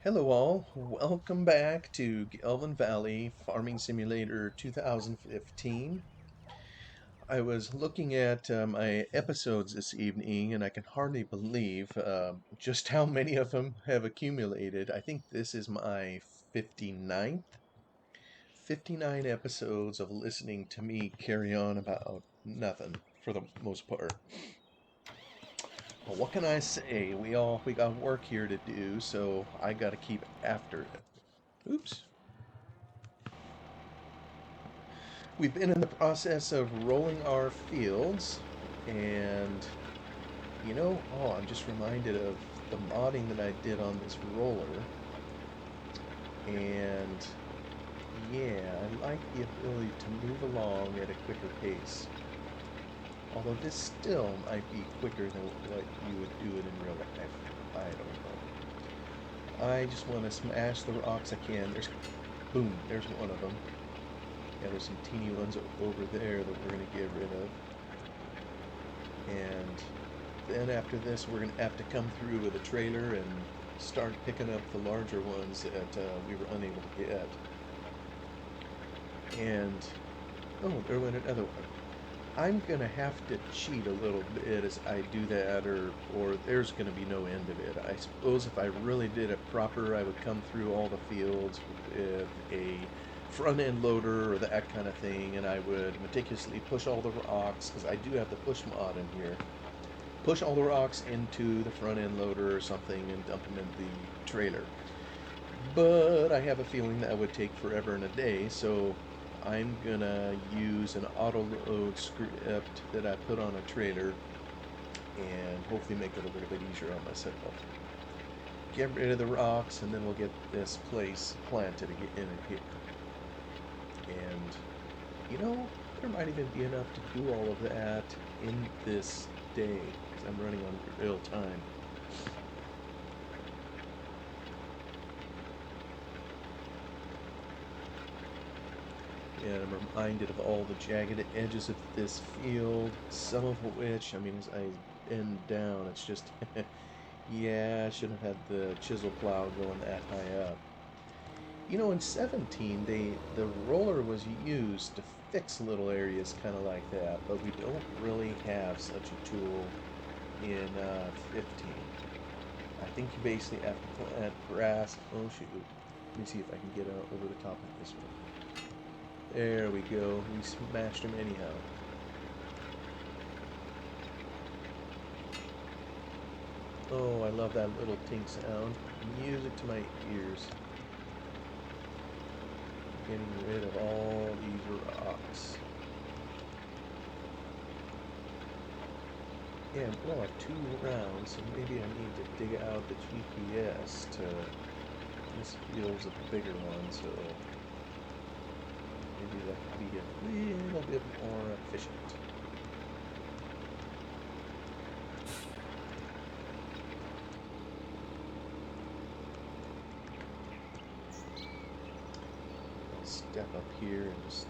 Hello all, welcome back to Gelvin Valley Farming Simulator 2015. I was looking at my episodes this evening and I can hardly believe just how many of them have accumulated. I think this is my 59th. 59 episodes of listening to me carry on about nothing for the most part. Well, what can I say? We got work here to do, so I got to keep after it. Oops. We've been in the process of rolling our fields, and I'm just reminded of the modding that I did on this roller, and yeah, I like the ability to move along at a quicker pace. Although this still might be quicker than what you would do it in real life. I don't know. I just want to smash the rocks I can. Boom, there's one of them. Yeah, there's some teeny ones over there that we're going to get rid of. And then after this, we're going to have to come through with a trailer and start picking up the larger ones that we were unable to get. And, oh, there went another one. I'm going to have to cheat a little bit as I do that, or there's going to be no end of it. I suppose if I really did it proper, I would come through all the fields with a front-end loader or that kind of thing, and I would meticulously push all the rocks, because I do have the push mod in here. Push all the rocks into the front-end loader or something and dump them in the trailer. But I have a feeling that would take forever and a day, so I'm gonna use an auto load script that I put on a trailer and hopefully make it a little bit easier on myself. Get rid of the rocks and then we'll get this place planted in here. And there might even be enough to do all of that in this day because I'm running on real time. And I'm reminded of all the jagged edges of this field, some of which, I mean, as I bend down, it's just, yeah, I should have had the chisel plow going that high up. In 17, the roller was used to fix little areas kind of like that, but we don't really have such a tool in 15. I think you basically have to plant grass. Oh shoot. Let me see if I can get over the top of this one. There we go. We smashed him anyhow. Oh, I love that little tink sound. Music to my ears. Getting rid of all these rocks. Yeah, we'll have 2 rounds, so maybe I need to dig out the GPS to... This feels a bigger one, so... Maybe that could be a little bit more efficient. I'll step up here and just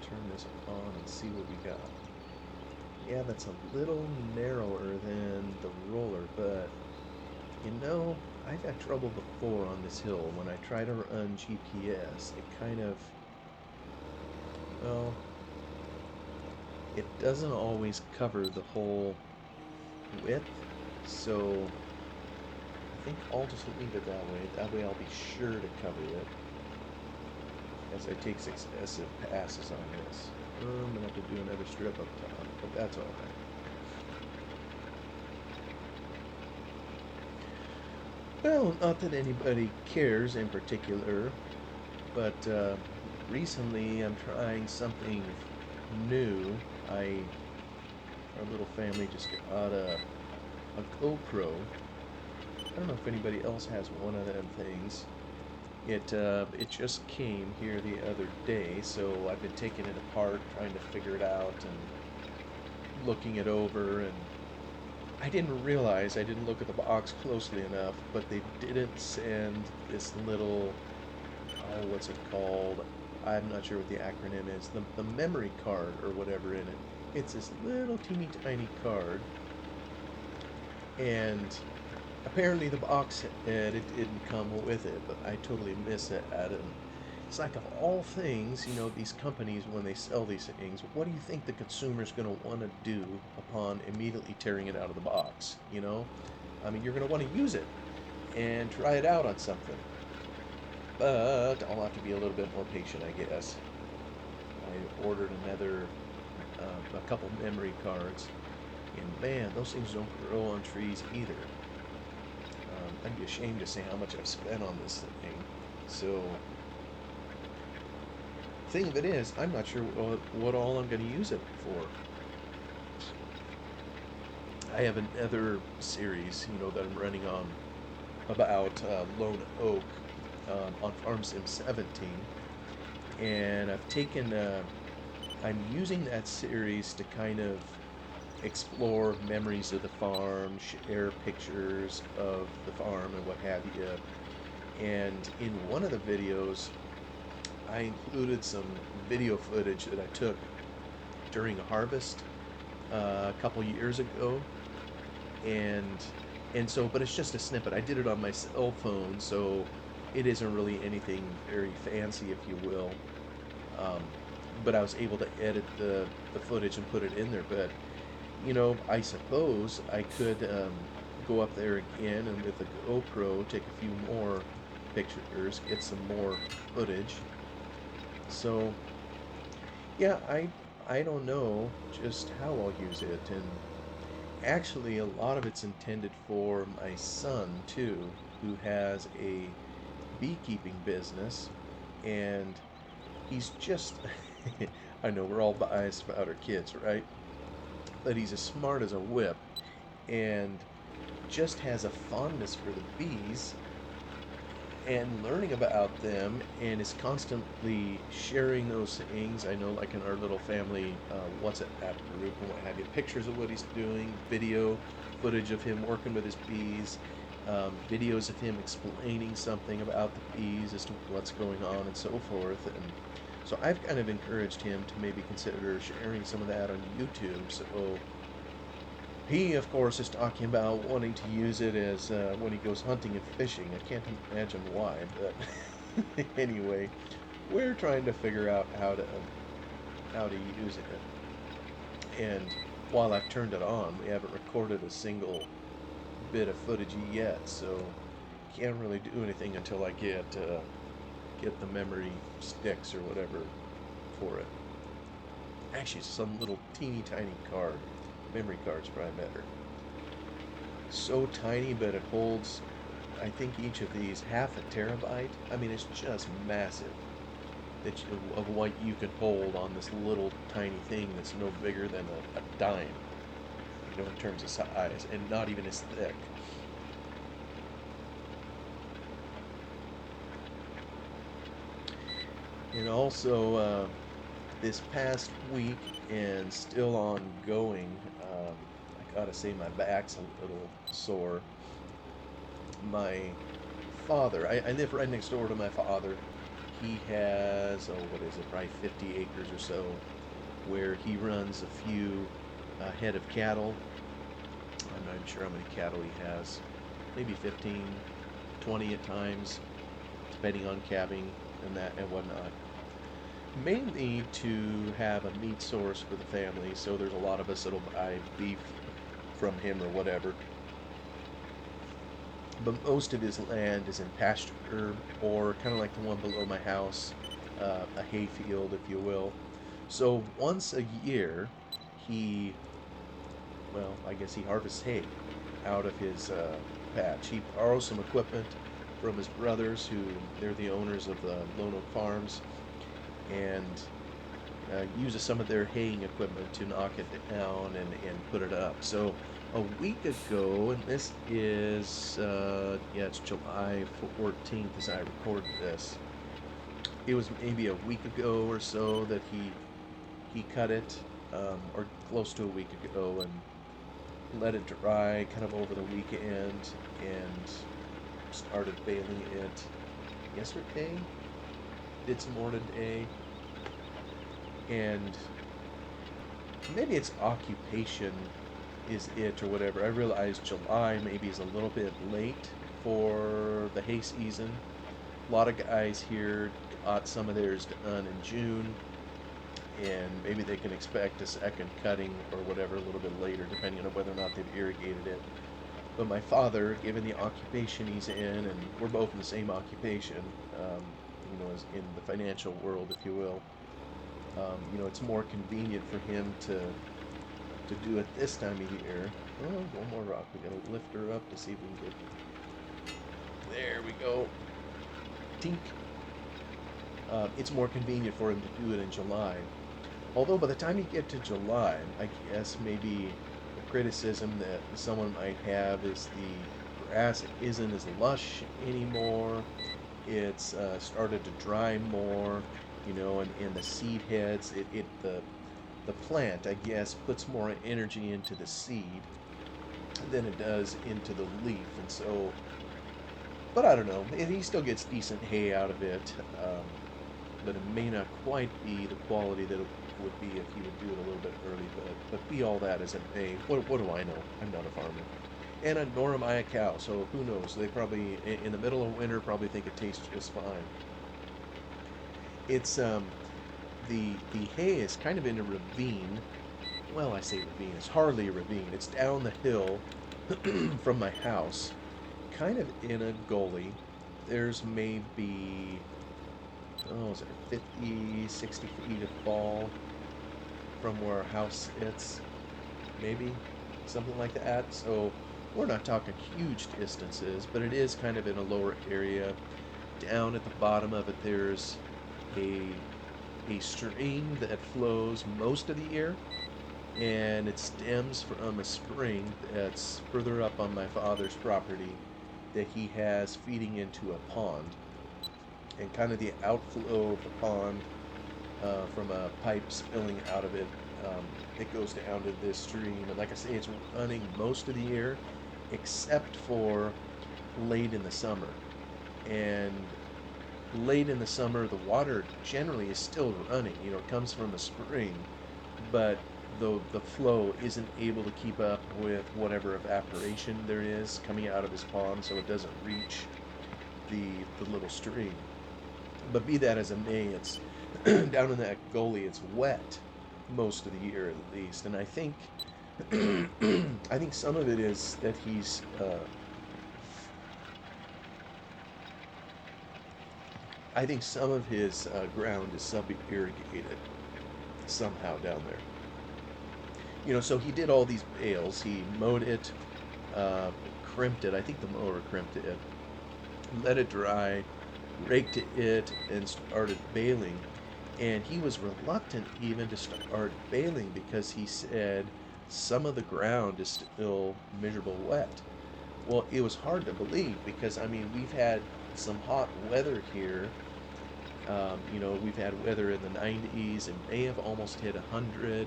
turn this on and see what we got. Yeah, that's a little narrower than the roller, but I've had trouble before on this hill. When I try to run GPS, it kind of, well, it doesn't always cover the whole width, so I think I'll just leave it that way. That way I'll be sure to cover it as I take successive passes on this. I'm gonna have to do another strip up top, but that's alright. Well, not that anybody cares in particular, but recently I'm trying something new. Our little family just got a GoPro. I don't know if anybody else has one of them things. It just came here the other day, so I've been taking it apart, trying to figure it out, and looking it over, and I didn't realize, I didn't look at the box closely enough, but they didn't send this little, oh, what's it called? I'm not sure what the acronym is. The memory card or whatever in it. It's this little teeny tiny card, and Apparently the box it didn't come with it, but I totally miss it. And it's like, of all things, these companies, when they sell these things, what do you think the consumer's going to want to do upon immediately tearing it out of the box? I mean, you're going to want to use it and try it out on something. But I'll have to be a little bit more patient, I guess. I ordered a couple memory cards, and man, those things don't grow on trees either. I'd be ashamed to say how much I've spent on this thing. So, thing of it is, I'm not sure what all I'm going to use it for. I have another series, that I'm running on about Lone Oak on Farm Sim 17, and I'm using that series to kind of explore memories of the farm, share pictures of the farm and what have you. And in one of the videos, I included some video footage that I took during a harvest a couple years ago, and but it's just a snippet. I did it on my cell phone, so it isn't really anything very fancy, if you will. Um, but I was able to edit the footage and put it in there. But I suppose I could go up there again and with the GoPro take a few more pictures, get some more footage. So yeah, I don't know just how I'll use it, and actually a lot of it's intended for my son too, who has a beekeeping business, and he's just I know we're all biased about our kids, right? But he's as smart as a whip and just has a fondness for the bees and learning about them, and is constantly sharing those things. I know, like in our little family WhatsApp group and what have you, pictures of what he's doing, video footage of him working with his bees, videos of him explaining something about the bees as to what's going on and so forth. And so I've kind of encouraged him to maybe consider sharing some of that on YouTube. So he, of course, is talking about wanting to use it as when he goes hunting and fishing. I can't imagine why, but anyway, we're trying to figure out how to use it. And while I've turned it on, we haven't recorded a single bit of footage yet, so can't really do anything until I get the memory sticks or whatever for it. Actually, some little teeny tiny card. Memory card's probably better. So tiny, but it holds, I think, each of these half a terabyte. I mean, it's just massive. Of what you can hold on this little tiny thing that's no bigger than a dime, in terms of size, and not even as thick. And also, this past week and still ongoing, I gotta say my back's a little sore. My father, I live right next door to my father. He has, oh, what is it, probably 50 acres or so, where he runs a few head of cattle. I'm not even sure how many cattle he has. Maybe 15, 20 at times, depending on calving and that and whatnot. Mainly to have a meat source for the family, so there's a lot of us that'll buy beef from him or whatever. But most of his land is in pasture, or kind of like the one below my house, a hay field, if you will. So once a year, he, well, I guess he harvests hay out of his patch. He borrows some equipment from his brothers, who they're the owners of the Lone Oak Farms, and uses some of their haying equipment to knock it down and put it up. So a week ago, and this is, yeah, it's July 14th as I record this. It was maybe a week ago or so that he cut it, or close to a week ago, and let it dry kind of over the weekend, and started baling it yesterday. Did some more today, and maybe it's occupation is it or whatever. I realize July maybe is a little bit late for the hay season. A lot of guys here got some of theirs done in June, and maybe they can expect a second cutting or whatever a little bit later, depending on whether or not they've irrigated it. But my father, given the occupation he's in, and we're both in the same occupation, as in the financial world, if you will, it's more convenient for him to do it this time of year. Oh, one more rock. We gotta lift her up to see if we can get. There we go. Tink. It's more convenient for him to do it in July. Although by the time you get to July, I guess maybe the criticism that someone might have is the grass isn't as lush anymore. It's started to dry more, and the seed heads, the plant, I guess, puts more energy into the seed than it does into the leaf, and so. But I don't know. He still gets decent hay out of it, but it may not quite be the quality that it would be if he would do it a little bit early. But be all that as it may, what do I know? I'm not a farmer, and nor am I a cow. So who knows? They probably in the middle of winter probably think it tastes just fine. It's the hay is kind of in a ravine. Well, I say ravine. It's hardly a ravine. It's down the hill from my house, kind of in a gully. There's maybe, is it 50, 60 feet of fall from where our house sits? Maybe something like that. So we're not talking huge distances, but it is kind of in a lower area. Down at the bottom of it, there's a stream that flows most of the year, and it stems from a spring that's further up on my father's property that he has feeding into a pond. And kind of the outflow of the pond from a pipe spilling out of it, it goes down to this stream. And like I say, it's running most of the year except for late in the summer. And late in the summer, the water generally is still running. It comes from a spring, but the flow isn't able to keep up with whatever evaporation there is coming out of his pond, so it doesn't reach the little stream. But be that as it may, it's down in that gully. It's wet most of the year at least, and I think I think some of it is that he's I think some of his ground is sub-irrigated somehow down there. So he did all these bales. He mowed it, crimped it. I think the mower crimped it, let it dry, raked it, and started baling. And he was reluctant even to start baling because he said some of the ground is still miserable wet. Well, it was hard to believe because, I mean, we've had some hot weather here. We've had weather in the 90s and may have almost hit 100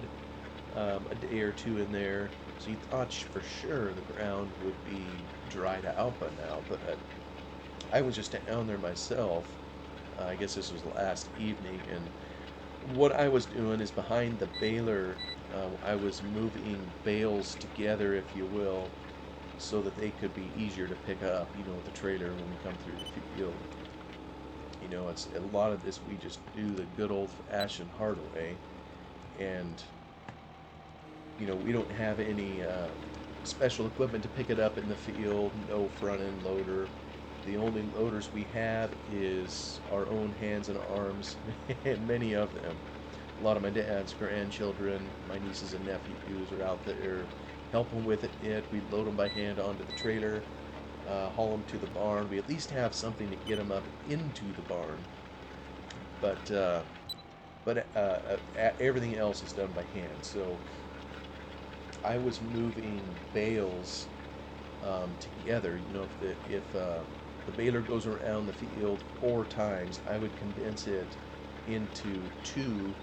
a day or two in there. So you thought for sure the ground would be dried out by now. But I was just down there myself. I guess this was last evening. And what I was doing is behind the baler, I was moving bales together, if you will, so that they could be easier to pick up, with the trailer when we come through the field. It's a lot of this we just do the good old-fashioned hard way, and we don't have any special equipment to pick it up in the field. No front-end loader. The only loaders we have is our own hands and arms, and many of them. A lot of my dad's grandchildren, my nieces and nephews are out there helping with it. We load them by hand onto the trailer, haul them to the barn. We at least have something to get them up into the barn. But everything else is done by hand. So I was moving bales together. If the baler goes around the field 4 times, I would condense it into 2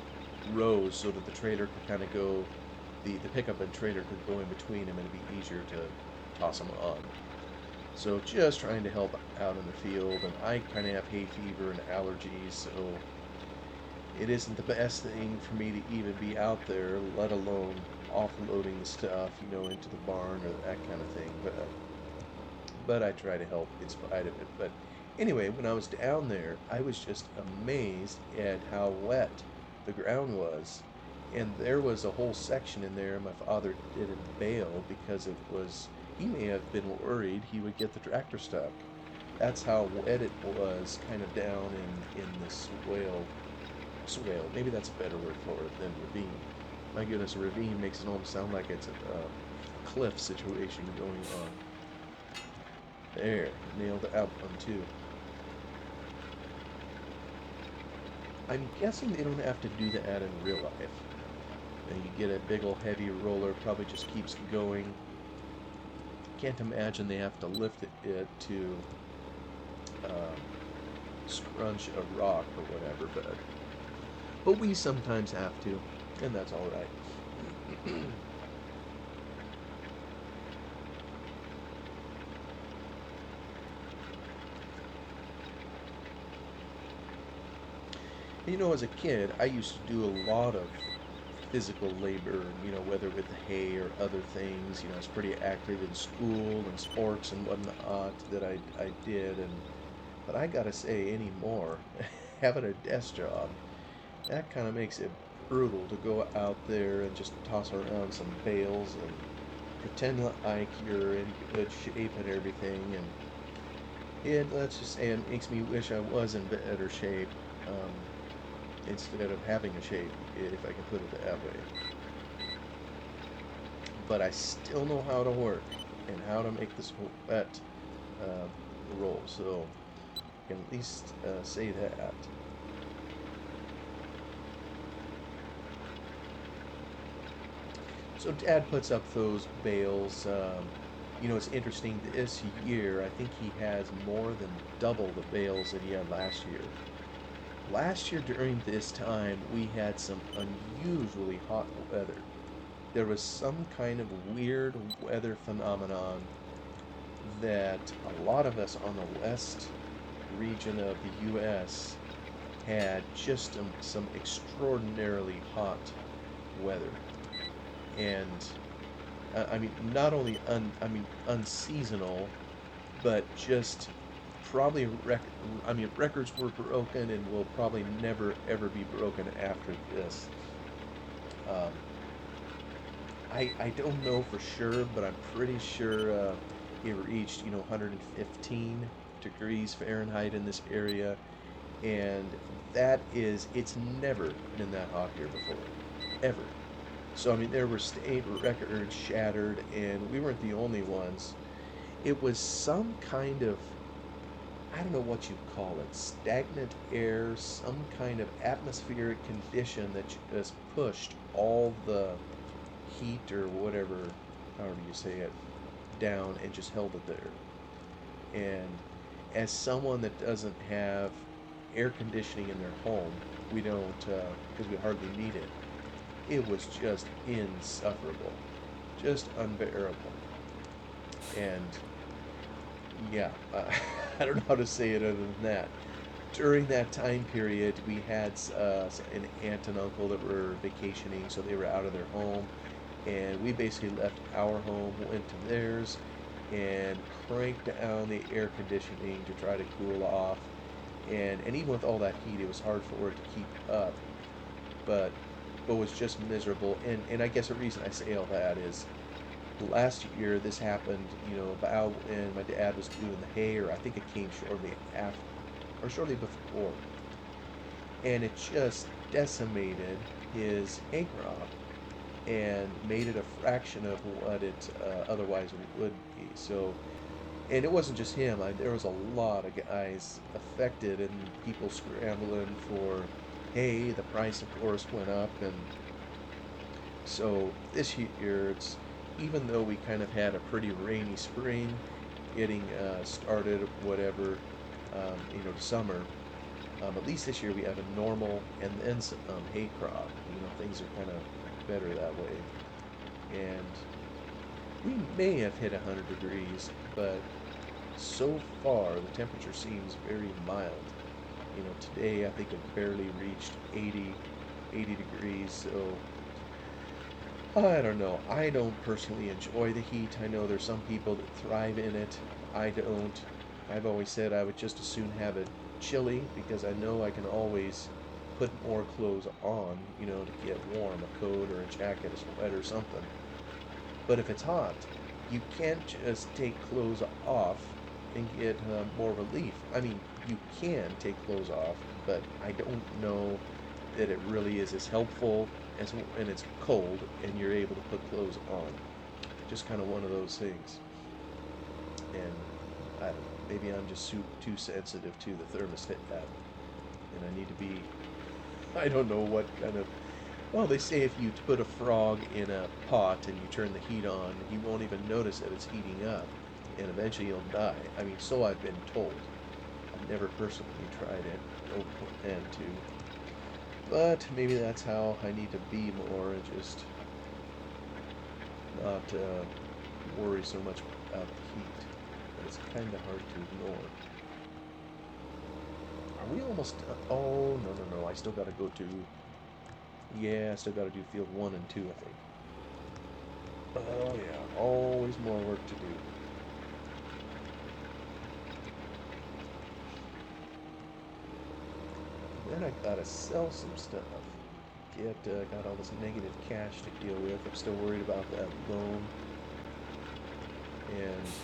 rows so that the trailer could kind of go, the pickup and trailer could go in between them, and it'd be easier to toss them on. So just trying to help out in the field, and I kind of have hay fever and allergies, so it isn't the best thing for me to even be out there, let alone offloading the stuff, into the barn or that kind of thing. But I try to help in spite of it. But anyway, when I was down there, I was just amazed at how wet the ground was. And there was a whole section in there my father didn't bale because he may have been worried he would get the tractor stuck. That's how wet it was, kind of down in this swale. Maybe that's a better word for it than ravine. My goodness, a ravine makes it almost sound like it's a cliff situation going on. There, nailed that one too. I'm guessing they don't have to do that in real life. And you get a big old heavy roller, probably just keeps going. Can't imagine they have to lift it to scrunch a rock or whatever, but we sometimes have to, and that's all right. As a kid, I used to do a lot of physical labor, whether with hay or other things. I was pretty active in school and sports and whatnot that I did, but I gotta say anymore, having a desk job, that kind of makes it brutal to go out there and just toss around some bales and pretend like you're in good shape and everything. And let's just say it makes me wish I was in better shape, instead of having a shape, if I can put it that way. But I still know how to work and how to make this wet roll, so I can at least say that. So Dad puts up those bales. It's interesting. This year, I think he has more than double the bales that he had last year. Last year during this time, we had some unusually hot weather. There was some kind of weird weather phenomenon that a lot of us on the west region of the U.S. had just some extraordinarily hot weather. And I mean, not only unseasonal, but just probably records were broken and will probably never ever be broken after this. Um, I don't know for sure, but I'm pretty sure it reached 115 degrees Fahrenheit in this area, and it's never been that hot here before, ever. So I mean, there were state records shattered, and we weren't the only ones. It was some kind of, I don't know what you call it, stagnant air, some kind of atmospheric condition that just pushed all the heat or whatever, however you say it, down and just held it there. And as someone that doesn't have air conditioning in their home, we don't, because we hardly need it. It was just insufferable, just unbearable. And yeah, I don't know how to say it other than that. During that time period, we had an aunt and uncle that were vacationing, so they were out of their home, and we basically left our home, went to theirs, and cranked down the air conditioning to try to cool off. And even with all that heat, it was hard for it to keep up, but was just miserable. And I guess the reason I say all that is last year this happened, about when my dad was doing the hay, or I think it came shortly after or shortly before, and it just decimated his hay crop and made it a fraction of what it otherwise would be. So, and it wasn't just him. There was a lot of guys affected, and people scrambling for hay. The price, of course, went up, and so this year, even though we kind of had a pretty rainy spring, getting started, whatever, summer. At least this year we have a normal and then some hay crop. Things are kind of better that way. And we may have hit 100 degrees, but so far the temperature seems very mild. Today I think it barely reached 80 degrees, so I don't know. I don't personally enjoy the heat. I know there's some people that thrive in it. I don't. I've always said I would just as soon have it chilly because I know I can always put more clothes on, to get warm, a coat or a jacket, a sweater, something. But if it's hot, you can't just take clothes off and get more relief. I mean, you can take clothes off, but I don't know that it really is as helpful as when it's cold and you're able to put clothes on. Just kind of one of those things. And I don't know, maybe I'm just too sensitive to the thermostat, and I need to be. I don't know what kind of. Well, they say if you put a frog in a pot and you turn the heat on, he won't even notice that it's heating up, and eventually he'll die. I mean, so I've been told. I've never personally tried it, no plan to. But maybe that's how I need to be more and just not worry so much about the heat. But it's kind of hard to ignore. Are we almost done? Oh, no, no, no. I still got to go to. Yeah, I still got to do field 1 and 2, I think. Oh, yeah. Always more work to do. Then I got to sell some stuff. Got all this negative cash to deal with. I'm still worried about that loan. And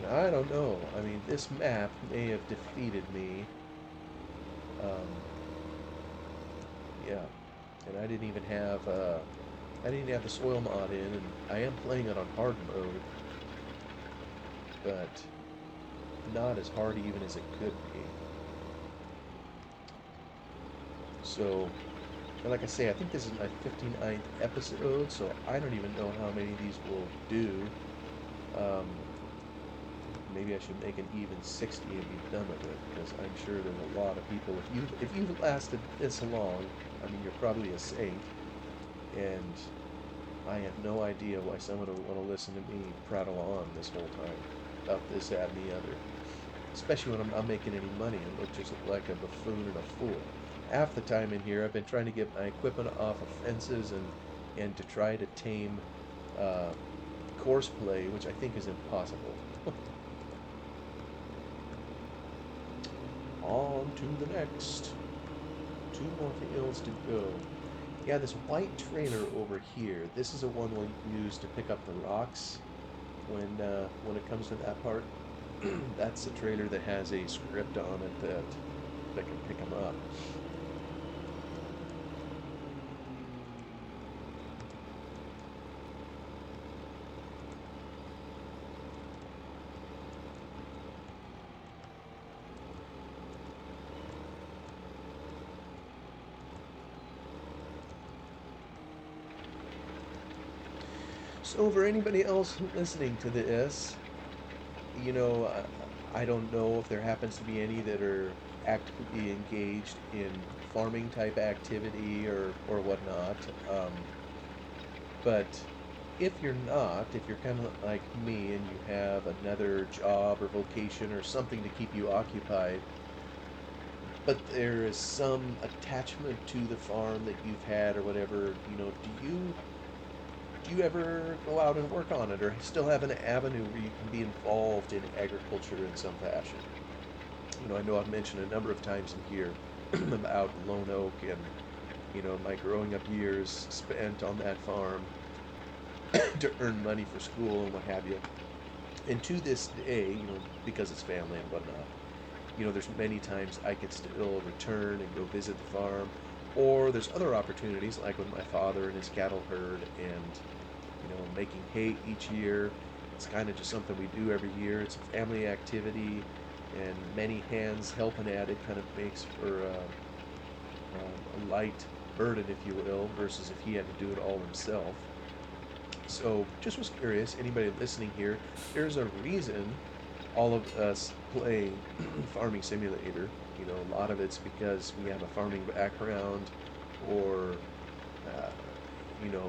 I don't know. I mean, this map may have defeated me. Um, yeah, and I didn't have the soil mod in, and I am playing it on hard mode, but not as hard even as it could be. So, like I say, I think this is my 59th episode, so I don't even know how many of these will do. Um, Maybe I should make an even 60 and be done with it, because I'm sure there's a lot of people. If you've lasted this long, I mean, you're probably a saint, and I have no idea why someone would want to listen to me prattle on this whole time about this, that, and the other. Especially when I'm not making any money and look just like a buffoon and a fool. Half the time in here, I've been trying to get my equipment off of fences and to try to tame uh, course play, which I think is impossible. On to the next. 2 more fields to go. Yeah, this white trailer over here, this is the one we'll use to pick up the rocks when it comes to that part. That's the trailer that has a script on it that can pick them up. So for anybody else listening to this, you know, I don't know if there happens to be any that are actively engaged in farming type activity or whatnot. But if you're not, if you're kind of like me and you have another job or vocation or something to keep you occupied, but there is some attachment to the farm that you've had or whatever, do you ever go out and work on it or still have an avenue where you can be involved in agriculture in some fashion? I know I've mentioned a number of times in here about Lone Oak and, my growing up years spent on that farm to earn money for school and what have you. And to this day, because it's family and whatnot, there's many times I could still return and go visit the farm. Or there's other opportunities, like with my father and his cattle herd, and making hay each year. It's kind of just something we do every year. It's a family activity, and many hands helping at it kind of makes for a light burden, if you will, versus if he had to do it all himself. So, just was curious, anybody listening here, there's a reason all of us play Farming Simulator. A lot of it's because we have a farming background, or uh,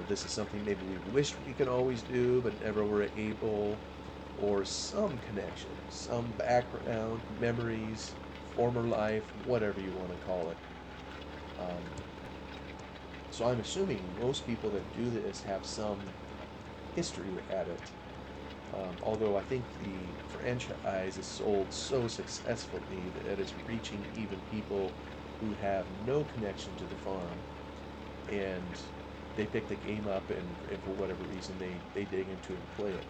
this is something maybe we wished we could always do, but never were able, or some connection, some background, memories, former life, whatever you want to call it. Um, So I'm assuming most people that do this have some history at it. Although I think the franchise is sold so successfully that it's reaching even people who have no connection to the farm, and they pick the game up, and for whatever reason they dig into it and play it.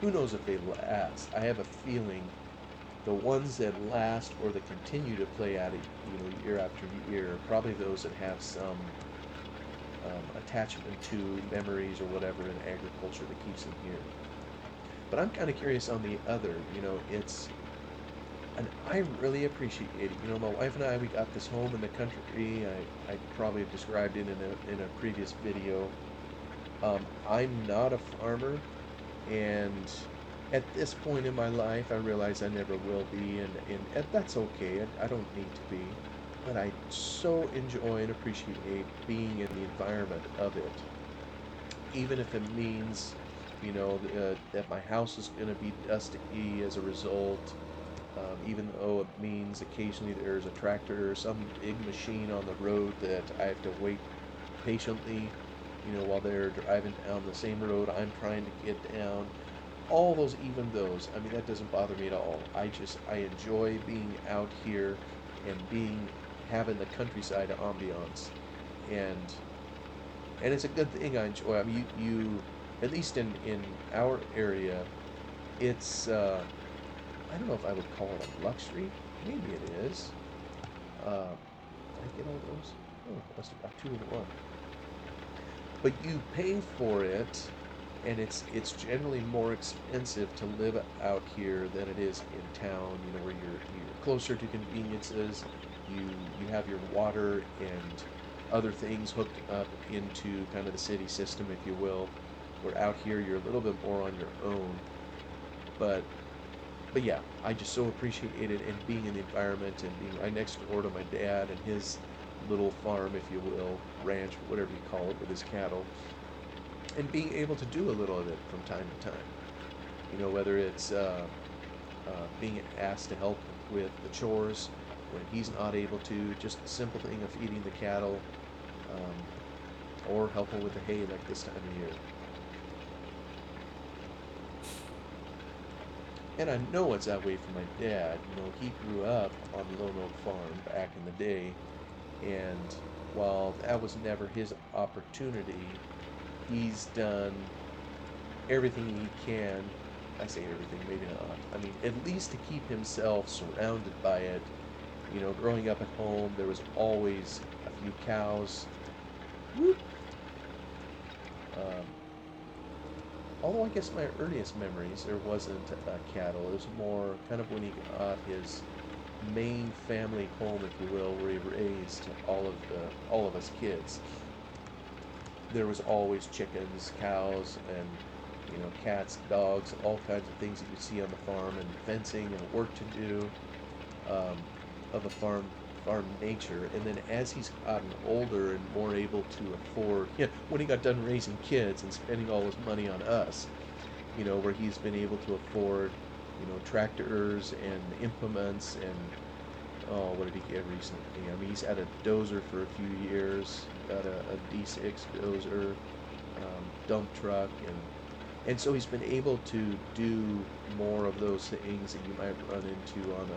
Who knows if they last? I have a feeling the ones that last or that continue to play at it, year after year, are probably those that have some attachment to memories or whatever in agriculture that keeps them here. But I'm kind of curious on the other. And I really appreciate it. My wife and I, we got this home in the country. I probably have described it in a previous video. I'm not a farmer, and at this point in my life, I realize I never will be, and that's okay. I don't need to be. But I so enjoy and appreciate being in the environment of it, even if it means, that my house is going to be dusty as a result, even though it means occasionally there's a tractor or some big machine on the road that I have to wait patiently, while they're driving down the same road I'm trying to get down. All those, even those, I mean, that doesn't bother me at all. I enjoy being out here and having the countryside ambiance, and it's a good thing. I enjoy. I mean, you at least in our area, it's I don't know if I would call it a luxury. Maybe it is. Did I get all those? Oh, I must have got two in one. But you pay for it, and it's generally more expensive to live out here than it is in town. Where you're closer to conveniences. You you have your water and other things hooked up into kind of the city system, if you will. Where out here you're a little bit more on your own. But but yeah, I just so appreciate it, and being in the environment and being right next door to my dad and his little farm, if you will, ranch, whatever you call it, with his cattle, and being able to do a little of it from time to time. Whether it's being asked to help with the chores when he's not able to, just the simple thing of feeding the cattle, or helping with the hay like this time of year. And I know it's that way for my dad. He grew up on Lone Oak Farm back in the day, and while that was never his opportunity, he's done everything he can. I say everything, maybe not. I mean, at least to keep himself surrounded by it. Growing up at home, there was always a few cows. Whoop. Um, Although I guess my earliest memories, there wasn't cattle. It was more kind of when he got his main family home, if you will, where he raised all of us kids. There was always chickens, cows, and cats, dogs, all kinds of things that you see on the farm, and fencing and work to do, um, of a farm nature. And then as he's gotten older and more able to afford, when he got done raising kids and spending all his money on us, where he's been able to afford, tractors and implements and, oh, what did he get recently? I mean, he's had a dozer for a few years, got a D6 dozer, dump truck, and so he's been able to do more of those things that you might run into on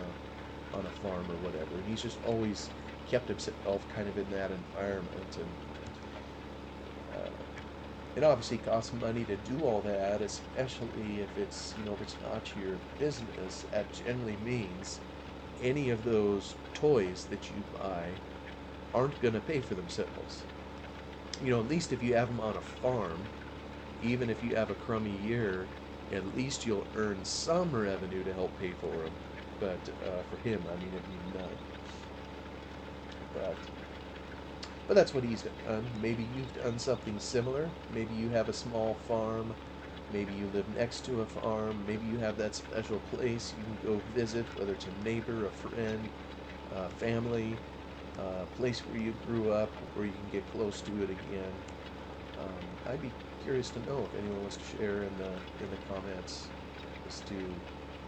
a farm or whatever. And he's just always kept himself kind of in that environment, and it obviously costs money to do all that, especially if it's not your business. That generally means any of those toys that you buy aren't going to pay for themselves. At least if you have them on a farm, even if you have a crummy year, at least you'll earn some revenue to help pay for them. But for him, I mean, it'd be none. But that's what he's done. Maybe you've done something similar. Maybe you have a small farm. Maybe you live next to a farm. Maybe you have that special place you can go visit, whether it's a neighbor, a friend, family, place where you grew up, where you can get close to it again. I'd be curious to know if anyone wants to share in the comments as to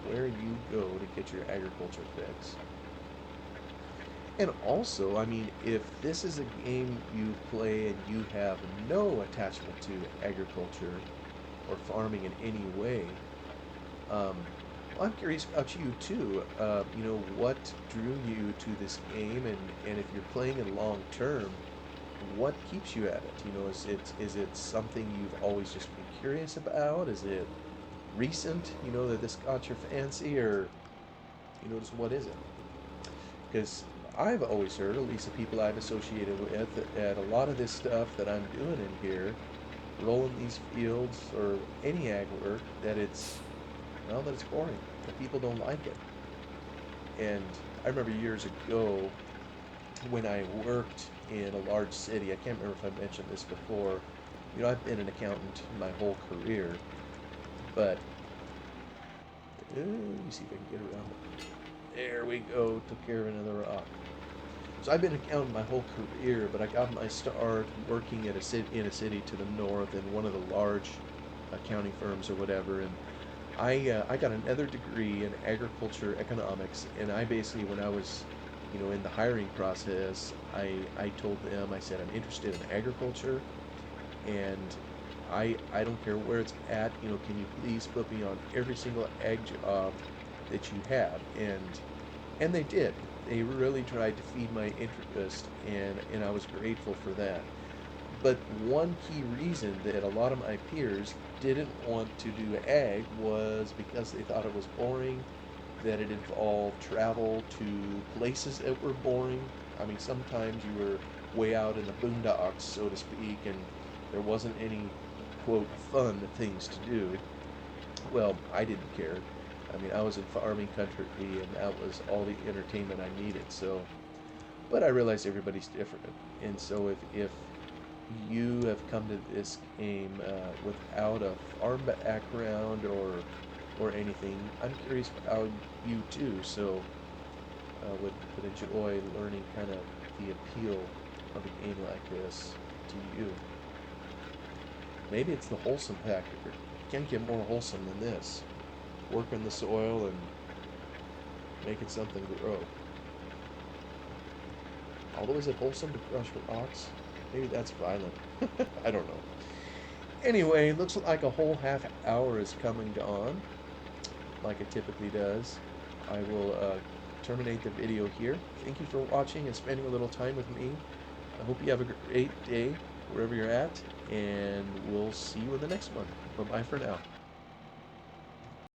where you go to get your agriculture fix. And also, I mean, if this is a game you play and you have no attachment to agriculture or farming in any way, um, well, I'm curious about you too. You know, what drew you to this game, and if you're playing it long term, what keeps you at it? You know, is it something you've always just been curious about? Is it recent? You know, that this caught your fancy, or you know, just what is it? Because I've always heard, at least the people I've associated with, that a lot of this stuff that I'm doing in here, rolling these fields or any ag work, that it's, well, that it's boring, that people don't like it. And I remember years ago when I worked in a large city, I can't remember if I mentioned this before. You know, I've been an accountant my whole career, but let me see if I can get around it. There we go, took care of another rock. So I've been an accountant my whole career, but I got my start working at a city in a city to the north in one of the large accounting firms or whatever, and I got another degree in agriculture economics, and I basically, when I was, you know, in the hiring process, I told them, I said, I'm interested in agriculture, and I don't care where it's at, you know, can you please put me on every single ag job that you have? And they did. They really tried to feed my interest, and I was grateful for that. But one key reason that a lot of my peers didn't want to do ag was because they thought it was boring, that it involved travel to places that were boring. I mean, sometimes you were way out in the boondocks, so to speak, and there wasn't any, quote, fun things to do. Well, I didn't care. I mean, I was in farming country, and that was all the entertainment I needed. So, but I realize everybody's different, and so if you have come to this game without a farm background or anything, I'm curious about you too. So, would enjoy learning kind of the appeal of a game like this to you. Maybe it's the wholesome factor. Can't get more wholesome than this. Working the soil and making something grow. Although, is it wholesome to crush rocks? Maybe that's violent. I don't know. Anyway, looks like a whole half hour is coming to on, like it typically does. I will terminate the video here. Thank you for watching and spending a little time with me. I hope you have a great day wherever you're at, and we'll see you in the next one. Bye-bye for now.